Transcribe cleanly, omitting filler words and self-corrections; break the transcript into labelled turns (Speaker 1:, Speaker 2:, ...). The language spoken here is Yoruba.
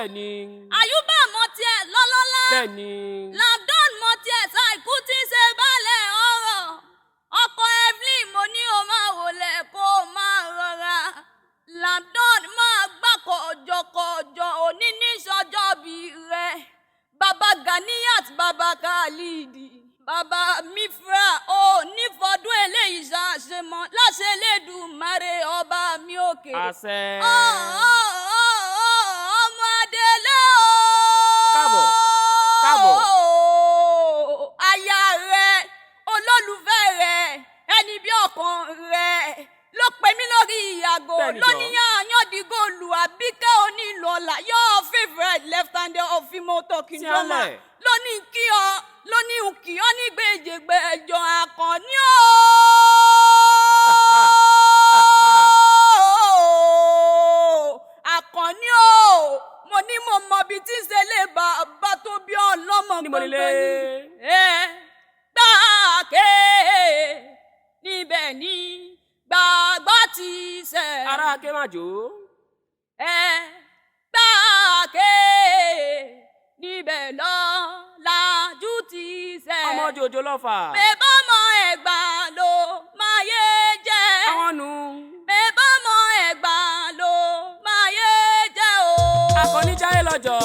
Speaker 1: bẹ́ẹ̀ni.
Speaker 2: Ayuba mọ tiẹ̀ lọ́lọ́lá.
Speaker 1: bẹ́ẹ̀ni.
Speaker 2: LAMDON mọ tiẹ̀ ṣàìkú tí ń ṣe balẹ̀ ọ̀rọ̀. ọkọ Evelyn mo ní o máa wọlé kó o máa rọra. LAMDON máa gbà kọjọkọjọ òní ní sọjọ́ bí rẹ̀. Baba Ganiyat Baba Khalidi. Baba Mifra o nífọdún eléyìí ṣàṣemọ láṣẹ Elédùmarè ọba mi òkè.
Speaker 1: àṣẹ.
Speaker 2: ọmọ Adélé o.
Speaker 1: káàbọ̀ káàbọ̀.
Speaker 2: aya rẹ olólùfẹ́ rẹ ẹni bí ọkàn rẹ ló pè mí lórí ìyàgò lóníyàn àyàndígòlù àbíkẹ́ onílọ́lá your favourite left-handed of female talking drama lónìí kí ọ lónìí kí ọ ní gbèjègbèjọ àkànní o. àkànní o mo ní mo mọ bí tí ń ṣe lè bá tó bí ọlọ́mọ gbọ́ngàn ni. gbàgbé níbẹ̀ ni gbàgbọ́ ti ṣẹ.
Speaker 1: ará Kémájò.
Speaker 2: gbàgbé níbẹ̀ lọ làjú ti ṣẹ.
Speaker 1: ọmọ jòjò lọ́fà.
Speaker 2: bẹ́ẹ̀ mọ Ẹ̀gbá ló máa yé jẹ́.
Speaker 1: àwọn nù.
Speaker 2: bẹ́ẹ̀ mọ Ẹ̀gbá ló máa yé jẹ́ o.
Speaker 1: Akọni jáyé lọ́jọ́.